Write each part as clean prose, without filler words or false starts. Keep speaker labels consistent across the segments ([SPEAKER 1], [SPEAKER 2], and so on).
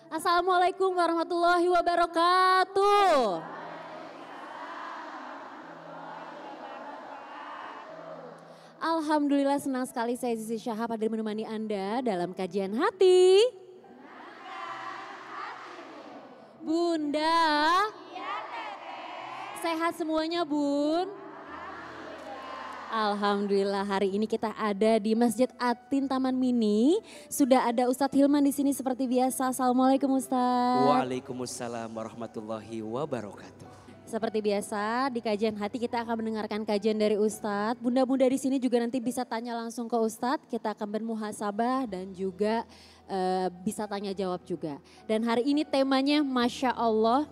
[SPEAKER 1] Assalamualaikum warahmatullahi wabarakatuh. Alhamdulillah senang sekali saya Zizi Syahab hadir menemani Anda dalam kajian hati. Bunda, sehat semuanya Bun? Alhamdulillah hari ini kita ada di Masjid Atin Taman Mini. Sudah ada Ustadz Hilman di sini seperti biasa. Assalamualaikum Ustadz.
[SPEAKER 2] Waalaikumsalam warahmatullahi wabarakatuh.
[SPEAKER 1] Seperti biasa di kajian hati kita akan mendengarkan kajian dari Ustadz. Bunda-bunda di sini juga nanti bisa tanya langsung ke Ustadz. Kita akan bermuhasabah dan juga bisa tanya jawab juga. Dan hari ini temanya Masya Allah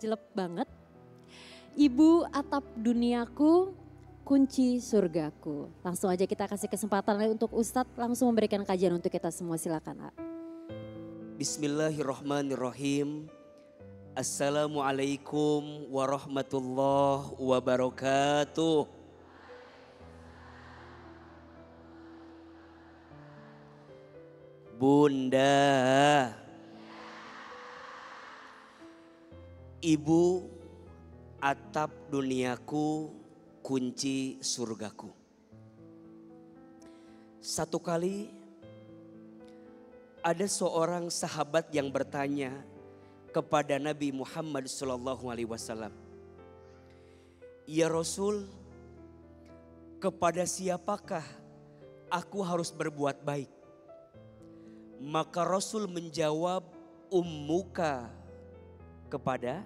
[SPEAKER 1] jelek banget. Ibu atap duniaku, kunci surgaku. Langsung aja kita kasih kesempatan untuk Ustadz langsung memberikan kajian untuk kita semua, silakan.
[SPEAKER 2] Bismillahirrahmanirrahim. Assalamualaikum warahmatullahi wabarakatuh. Bunda, ibu atap duniaku, kunci surgaku. Satu kali ada seorang sahabat yang bertanya kepada Nabi Muhammad SAW, "Ya Rasul, kepada siapakah aku harus berbuat baik?" Maka Rasul menjawab, "Ummuka," kepada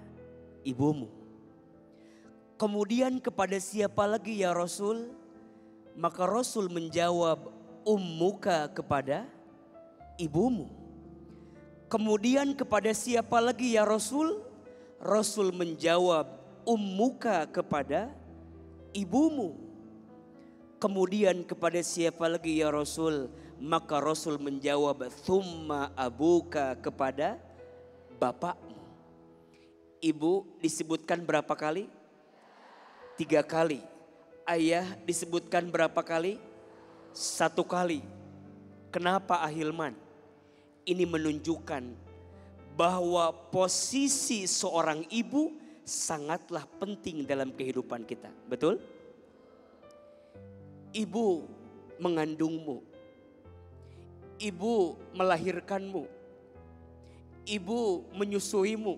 [SPEAKER 2] ibumu. Kemudian kepada siapa lagi ya Rasul? Maka Rasul menjawab, "Ummuka," kepada ibumu. Kemudian kepada siapa lagi ya Rasul? Rasul menjawab, "Ummuka," kepada ibumu. Kemudian kepada siapa lagi ya Rasul? Maka Rasul menjawab, "Tsumma abuka," kepada bapakmu. Ibu disebutkan berapa kali? 3 kali. Ayah disebutkan berapa kali? 1 kali. Kenapa Ahilman? Ini menunjukkan bahwa posisi seorang ibu sangatlah penting dalam kehidupan kita. Betul? Ibu mengandungmu. Ibu melahirkanmu. Ibu menyusuimu.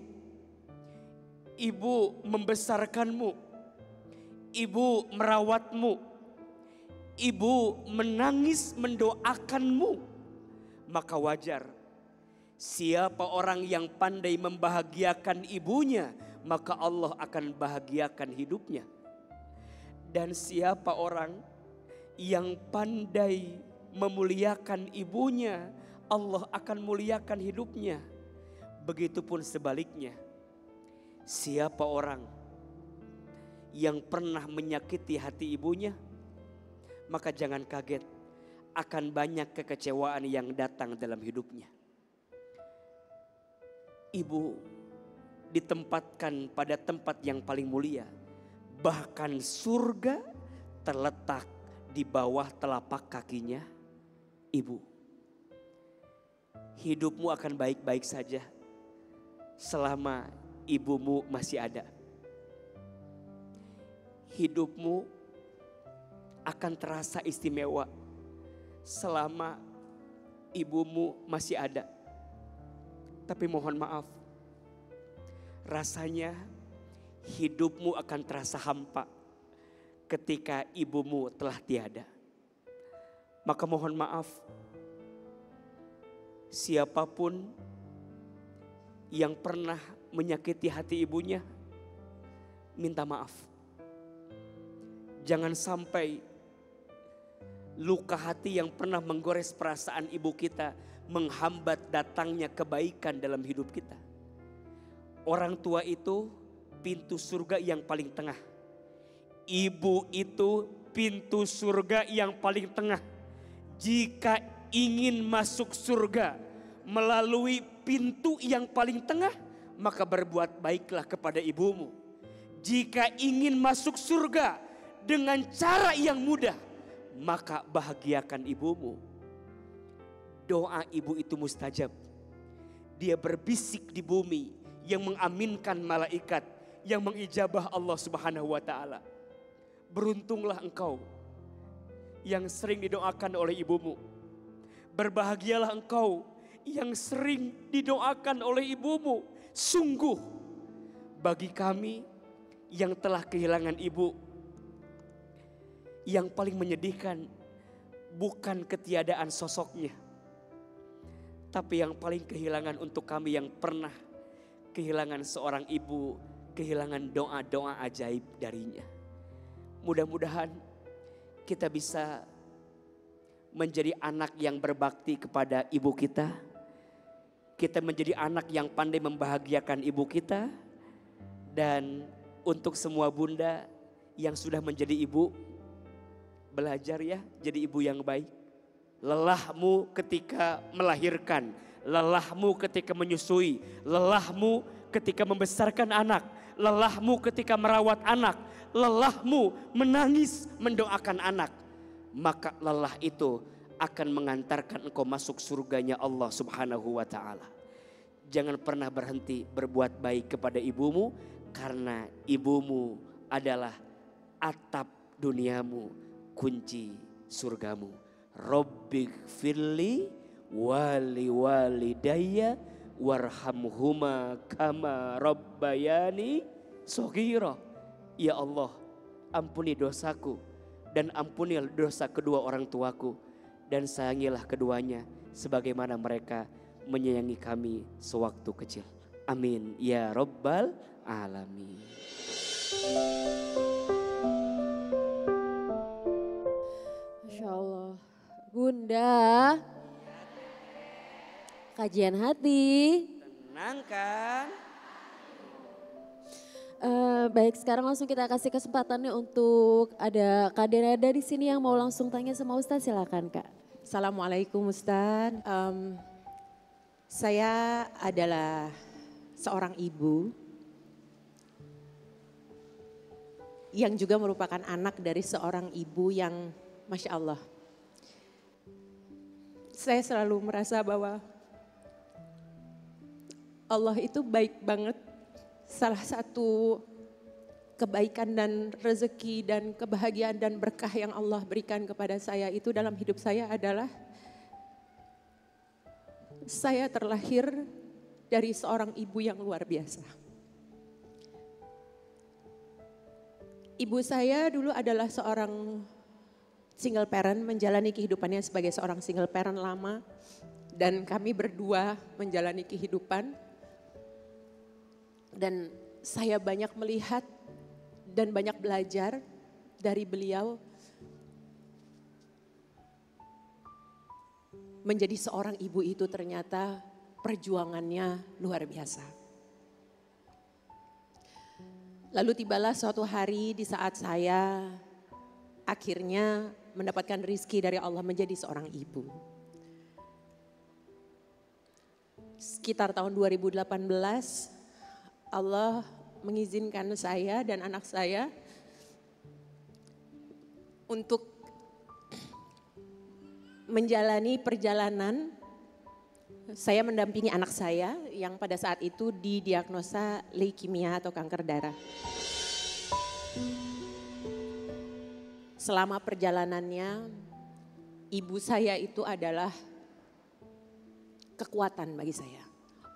[SPEAKER 2] Ibu membesarkanmu. Ibu merawatmu. Ibu menangis mendoakanmu. Maka wajar siapa orang yang pandai membahagiakan ibunya, maka Allah akan bahagiakan hidupnya. Dan siapa orang yang pandai memuliakan ibunya, Allah akan muliakan hidupnya. Begitupun sebaliknya. Siapa orang yang pernah menyakiti hati ibunya, maka jangan kaget akan banyak kekecewaan yang datang dalam hidupnya. Ibu ditempatkan pada tempat yang paling mulia. Bahkan surga terletak di bawah telapak kakinya ibu. Hidupmu akan baik-baik saja selama ibumu masih ada. Hidupmu akan terasa istimewa selama ibumu masih ada. Tapi mohon maaf, rasanya hidupmu akan terasa hampa ketika ibumu telah tiada. Maka mohon maaf, siapapun yang pernah menyakiti hati ibunya, minta maaf. Jangan sampai luka hati yang pernah menggores perasaan ibu kita menghambat datangnya kebaikan dalam hidup kita. Orang tua itu pintu surga yang paling tengah. Ibu itu pintu surga yang paling tengah. Jika ingin masuk surga melalui pintu yang paling tengah, maka berbuat baiklah kepada ibumu. Jika ingin masuk surga dengan cara yang mudah, maka bahagiakan ibumu. Doa ibu itu mustajab. Dia berbisik di bumi yang mengaminkan malaikat, yang mengijabah Allah Subhanahu wa taala. Beruntunglah engkau yang sering didoakan oleh ibumu. Berbahagialah engkau yang sering didoakan oleh ibumu. Sungguh bagi kami yang telah kehilangan ibu, yang paling menyedihkan bukan ketiadaan sosoknya, tapi yang paling kehilangan untuk kami yang pernah kehilangan seorang ibu, kehilangan doa-doa ajaib darinya. Mudah-mudahan kita bisa menjadi anak yang berbakti kepada ibu kita. Kita menjadi anak yang pandai membahagiakan ibu kita. Dan untuk semua bunda yang sudah menjadi ibu, belajar ya jadi ibu yang baik. Lelahmu ketika melahirkan, lelahmu ketika menyusui, lelahmu ketika membesarkan anak, lelahmu ketika merawat anak, lelahmu menangis mendoakan anak, maka lelah itu akan mengantarkan engkau masuk surganya Allah Subhanahu wa taala. Jangan pernah berhenti berbuat baik kepada ibumu, karena ibumu adalah atap duniamu, kunci surgamu. Rabbighfirli wali walidayya warhamhuma kama rabbayani shaghira. Ya Allah, ampuni dosaku dan ampunilah dosa kedua orang tuaku, dan sayangilah keduanya sebagaimana mereka menyayangi kami sewaktu kecil. Amin ya rabbal alamin.
[SPEAKER 1] Masya Allah. Bunda, kajian hati.
[SPEAKER 2] Tenang kan?
[SPEAKER 1] Baik, sekarang langsung kita kasih kesempatannya untuk ada Kak Denada di sini yang mau langsung tanya sama Ustadz, silakan Kak.
[SPEAKER 3] Assalamualaikum Ustadz. Saya adalah seorang ibu yang juga merupakan anak dari seorang ibu yang Masya Allah. Saya selalu merasa bahwa Allah itu baik banget. Salah satu kebaikan dan rezeki dan kebahagiaan dan berkah yang Allah berikan kepada saya itu dalam hidup saya adalah saya terlahir dari seorang ibu yang luar biasa. Ibu saya dulu adalah seorang single parent, menjalani kehidupannya sebagai seorang single parent lama, dan kami berdua menjalani kehidupan. Dan saya banyak melihat dan banyak belajar dari beliau menjadi seorang ibu itu ternyata perjuangannya luar biasa. Lalu tibalah suatu hari di saat saya akhirnya mendapatkan rizki dari Allah menjadi seorang ibu. Sekitar tahun 2018 Allah mengizinkan saya dan anak saya untuk menjalani perjalanan. Saya mendampingi anak saya yang pada saat itu didiagnosa leukemia atau kanker darah. Selama perjalanannya, ibu saya itu adalah kekuatan bagi saya,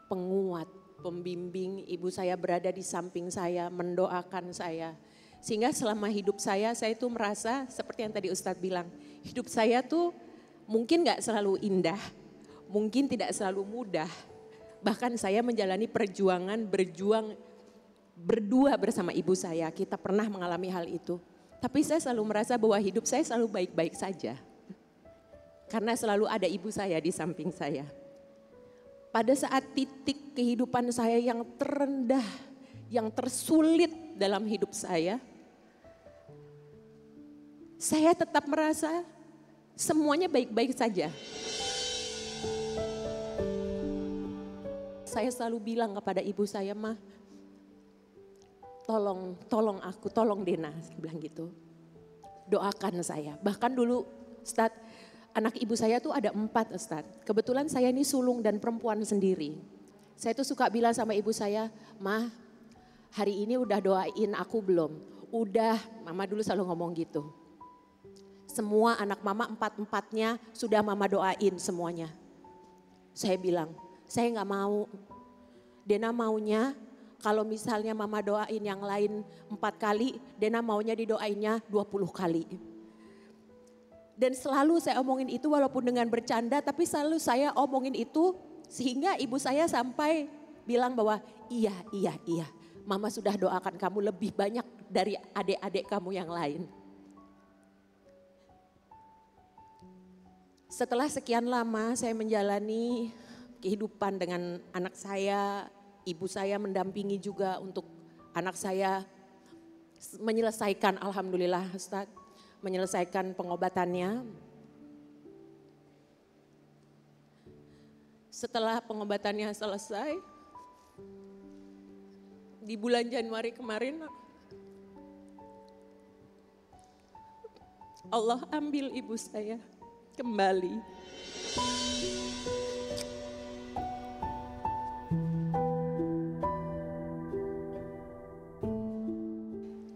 [SPEAKER 3] penguat, pembimbing. Ibu saya berada di samping saya, mendoakan saya. Sehingga selama hidup saya itu merasa seperti yang tadi Ustadz bilang, hidup saya tuh mungkin gak selalu indah, mungkin tidak selalu mudah. Bahkan saya menjalani perjuangan, berjuang berdua bersama ibu saya, kita pernah mengalami hal itu. Tapi saya selalu merasa bahwa hidup saya selalu baik-baik saja. Karena selalu ada ibu saya di samping saya. Pada saat titik kehidupan saya yang terendah, yang tersulit dalam hidup saya tetap merasa semuanya baik-baik saja. Saya selalu bilang kepada ibu saya, "Ma, tolong aku, tolong Dena," saya bilang gitu. Doakan saya. Bahkan dulu Ustadz, anak ibu saya tuh ada 4 Ustadz. Kebetulan saya ini sulung dan perempuan sendiri. Saya tuh suka bilang sama ibu saya, "Mah, hari ini udah doain aku belum?" "Udah," mama dulu selalu ngomong gitu. "Semua anak mama empat-empatnya sudah mama doain semuanya." Saya bilang, "Saya gak mau. Dena maunya kalau misalnya mama doain yang lain 4 kali, Dena maunya didoainnya 20 kali." Dan selalu saya omongin itu walaupun dengan bercanda, tapi selalu saya omongin itu sehingga ibu saya sampai bilang bahwa iya, mama sudah doakan kamu lebih banyak dari adik-adik kamu yang lain. Setelah sekian lama saya menjalani kehidupan dengan anak saya, ibu saya mendampingi juga untuk anak saya menyelesaikan, alhamdulillah Ustaz, menyelesaikan pengobatannya. Setelah pengobatannya selesai, di bulan Januari kemarin, Allah ambil ibu saya kembali.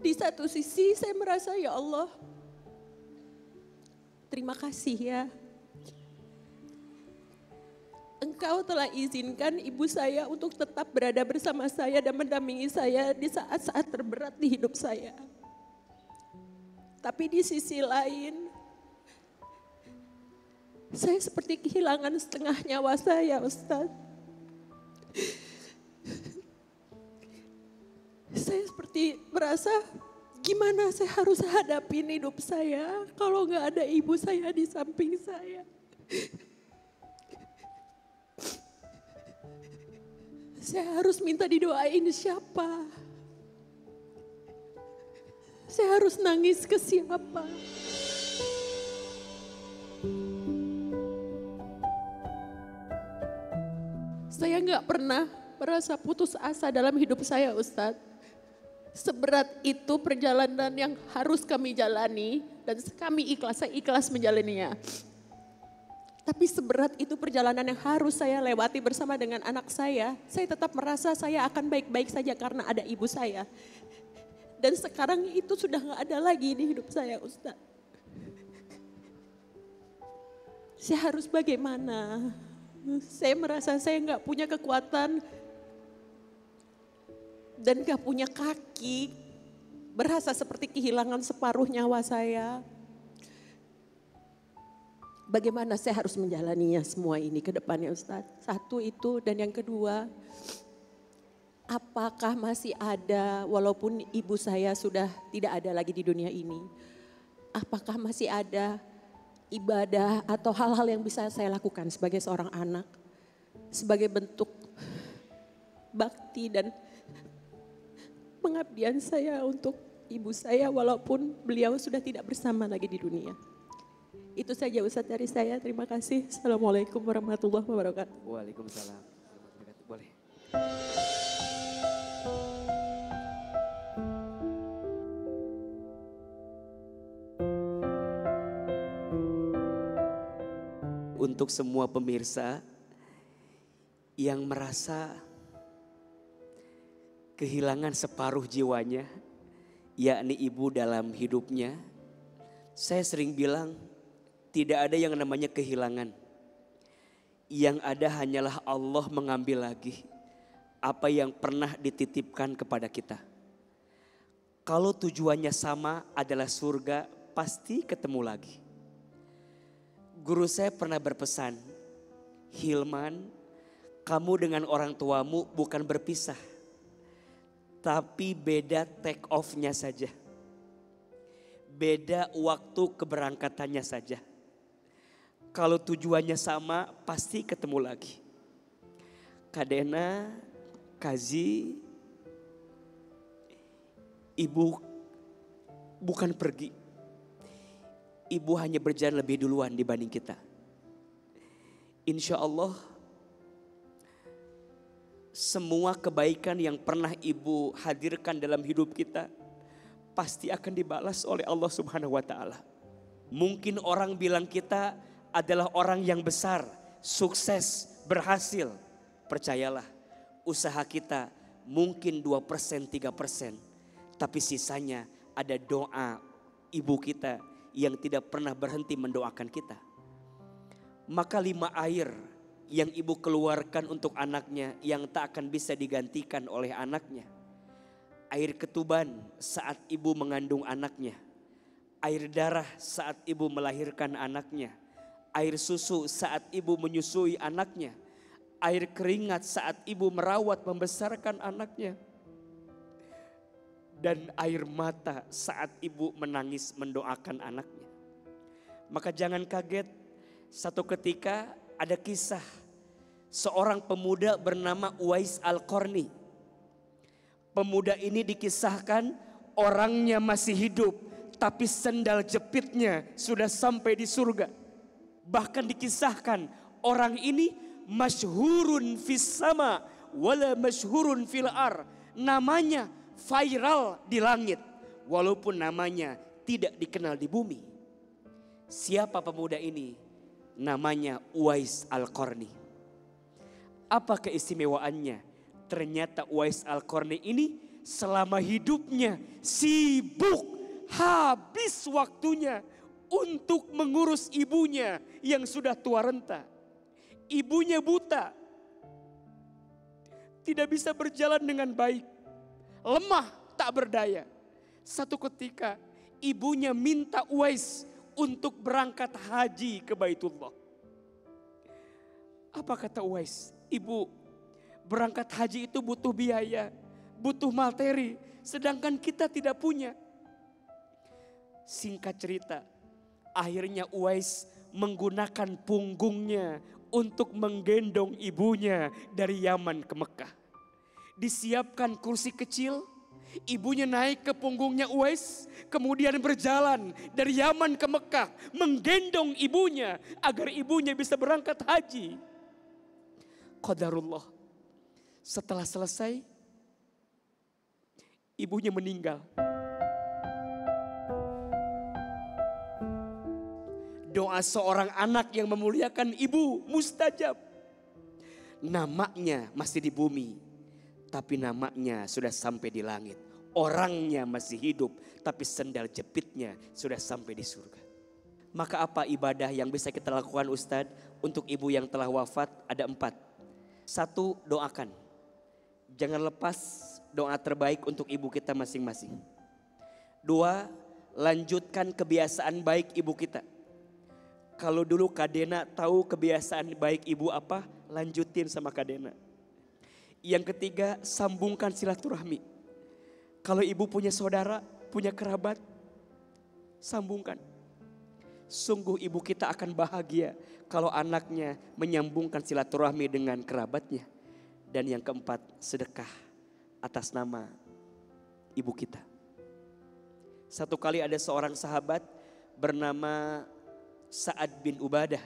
[SPEAKER 3] Di satu sisi saya merasa, ya Allah, terima kasih ya. Engkau telah izinkan ibu saya untuk tetap berada bersama saya dan mendampingi saya di saat-saat terberat di hidup saya. Tapi di sisi lain, saya seperti kehilangan setengah nyawa saya, Ustaz. Saya seperti merasa gimana saya harus hadapin hidup saya kalau gak ada ibu saya di samping saya. Saya harus minta didoain siapa? Saya harus nangis ke siapa? Saya gak pernah merasa putus asa dalam hidup saya, Ustadz. Seberat itu perjalanan yang harus kami jalani dan kami saya ikhlas menjalaninya. Tapi seberat itu perjalanan yang harus saya lewati bersama dengan anak saya tetap merasa saya akan baik-baik saja karena ada ibu saya. Dan sekarang itu sudah gak ada lagi di hidup saya, Ustaz. Saya harus bagaimana? Saya merasa saya gak punya kekuatan dan gak punya kaki. Berasa seperti kehilangan separuh nyawa saya. Bagaimana saya harus menjalaninya semua ini ke depannya, Ustaz? Satu itu, dan yang kedua, apakah masih ada, walaupun ibu saya sudah tidak ada lagi di dunia ini, apakah masih ada ibadah atau hal-hal yang bisa saya lakukan sebagai seorang anak, sebagai bentuk bakti dan pengabdian saya untuk ibu saya walaupun beliau sudah tidak bersama lagi di dunia. Itu saja Ustaz dari saya. Terima kasih. Assalamualaikum warahmatullahi wabarakatuh.
[SPEAKER 2] Waalaikumsalam. Boleh. Untuk semua pemirsa yang merasa kehilangan separuh jiwanya, yakni ibu dalam hidupnya, saya sering bilang, tidak ada yang namanya kehilangan. Yang ada hanyalah Allah mengambil lagi apa yang pernah dititipkan kepada kita. Kalau tujuannya sama adalah surga, pasti ketemu lagi. Guru saya pernah berpesan, Hilman, kamu dengan orang tuamu bukan berpisah, tapi beda take off-nya saja. Beda waktu keberangkatannya saja. Kalau tujuannya sama, pasti ketemu lagi. Kadena, Kazi, ibu bukan pergi. Ibu hanya berjalan lebih duluan dibanding kita. Insya Allah, semua kebaikan yang pernah ibu hadirkan dalam hidup kita, pasti akan dibalas oleh Allah Subhanahu wa Ta'ala. Mungkin orang bilang kita adalah orang yang besar, sukses, berhasil. Percayalah, usaha kita mungkin 2%, 3%. Tapi sisanya ada doa ibu kita yang tidak pernah berhenti mendoakan kita. Maka 5 air yang ibu keluarkan untuk anaknya yang tak akan bisa digantikan oleh anaknya. Air ketuban saat ibu mengandung anaknya. Air darah saat ibu melahirkan anaknya. Air susu saat ibu menyusui anaknya. Air keringat saat ibu merawat membesarkan anaknya. Dan air mata saat ibu menangis mendoakan anaknya. Maka jangan kaget, satu ketika ada kisah seorang pemuda bernama Uwais Al-Qarni. Pemuda ini dikisahkan orangnya masih hidup, tapi sendal jepitnya sudah sampai di surga. Bahkan dikisahkan orang ini masyhurun fis sama wala masyhurun fil ar. Namanya viral di langit walaupun namanya tidak dikenal di bumi. Siapa pemuda ini? Namanya Uwais Al-Qarni. Apa keistimewaannya? Ternyata Uwais Al-Qarni ini selama hidupnya sibuk, habis waktunya untuk mengurus ibunya yang sudah tua renta. Ibunya buta, tidak bisa berjalan dengan baik, lemah tak berdaya. Satu ketika ibunya minta Uwais untuk berangkat haji ke Baitullah. Apa kata Uwais? Ibu, berangkat haji itu butuh biaya, butuh materi, sedangkan kita tidak punya. Singkat cerita, akhirnya Uwais menggunakan punggungnya untuk menggendong ibunya dari Yaman ke Mekah. Disiapkan kursi kecil, ibunya naik ke punggungnya Uwais, kemudian berjalan dari Yaman ke Mekah menggendong ibunya agar ibunya bisa berangkat haji. Qadarullah, setelah selesai ibunya meninggal. Doa seorang anak yang memuliakan ibu mustajab. Namanya masih di bumi, tapi namanya sudah sampai di langit. Orangnya masih hidup, tapi sendal jepitnya sudah sampai di surga. Maka apa ibadah yang bisa kita lakukan Ustadz untuk ibu yang telah wafat? Ada 4. 1, doakan. Jangan lepas doa terbaik untuk ibu kita masing-masing. 2, lanjutkan kebiasaan baik ibu kita. Kalau dulu Kak Dena tahu kebiasaan baik ibu apa, lanjutin sama Kak Dena. Yang ketiga, sambungkan silaturahmi. Kalau ibu punya saudara, punya kerabat, sambungkan. Sungguh ibu kita akan bahagia kalau anaknya menyambungkan silaturahmi dengan kerabatnya. Dan yang keempat, sedekah atas nama ibu kita. Satu kali ada seorang sahabat bernama Sa'ad bin Ubadah.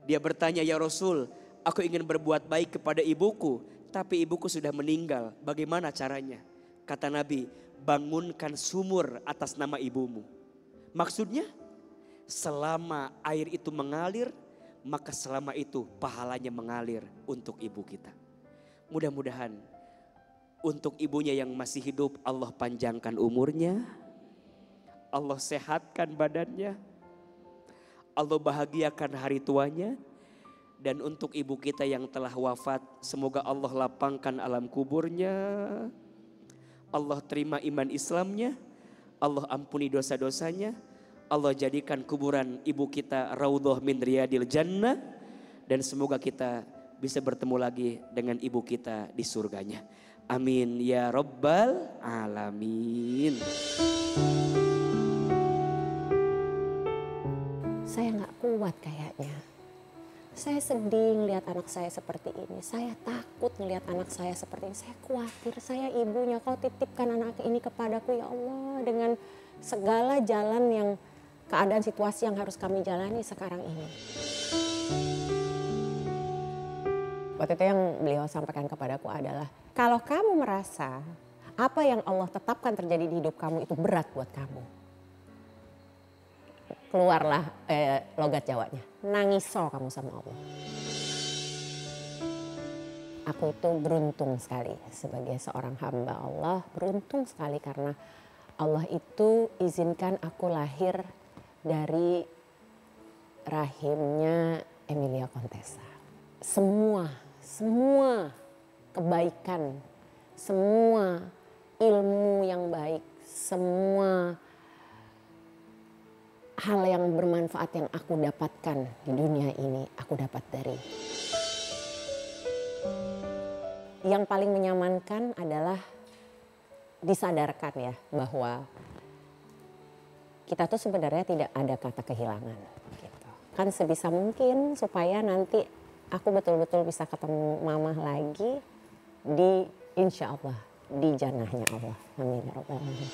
[SPEAKER 2] Dia bertanya, ya Rasul, aku ingin berbuat baik kepada ibuku, tapi ibuku sudah meninggal. Bagaimana caranya? Kata Nabi, bangunkan sumur atas nama ibumu. Maksudnya, selama air itu mengalir, maka selama itu pahalanya mengalir untuk ibu kita. Mudah-mudahan untuk ibunya yang masih hidup, Allah panjangkan umurnya, Allah sehatkan badannya, Allah bahagiakan hari tuanya. Dan untuk ibu kita yang telah wafat, semoga Allah lapangkan alam kuburnya, Allah terima iman Islamnya, Allah ampuni dosa-dosanya, Allah jadikan kuburan ibu kita raudhah min riyadil jannah. Dan semoga kita bisa bertemu lagi dengan ibu kita di surganya. Amin ya rabbal alamin.
[SPEAKER 4] Saya nggak kuat kayaknya. Saya sedih ngelihat anak saya seperti ini. Saya takut ngelihat anak saya seperti ini. Saya khawatir, saya ibunya. Kau titipkan anak ini kepadaku ya Allah. Dengan segala jalan yang keadaan situasi yang harus kami jalani sekarang ini. Waktu itu yang beliau sampaikan kepadaku adalah, kalau kamu merasa apa yang Allah tetapkan terjadi di hidup kamu itu berat buat kamu, keluarlah logat Jawanya, nangiso kamu sama Allah. aku itu beruntung sekali sebagai seorang hamba Allah, beruntung sekali karena Allah itu izinkan aku lahir dari rahimnya Emilia Contessa. Semua kebaikan, semua ilmu yang baik, semua hal yang bermanfaat yang aku dapatkan di dunia ini, aku dapat dari. Yang paling menyamankan adalah disadarkan ya bahwa kita tuh sebenarnya tidak ada kata kehilangan. Gitu. Kan sebisa mungkin supaya nanti aku betul-betul bisa ketemu mama lagi di insya Allah di jannahnya Allah. Amin ya rabbal alamin.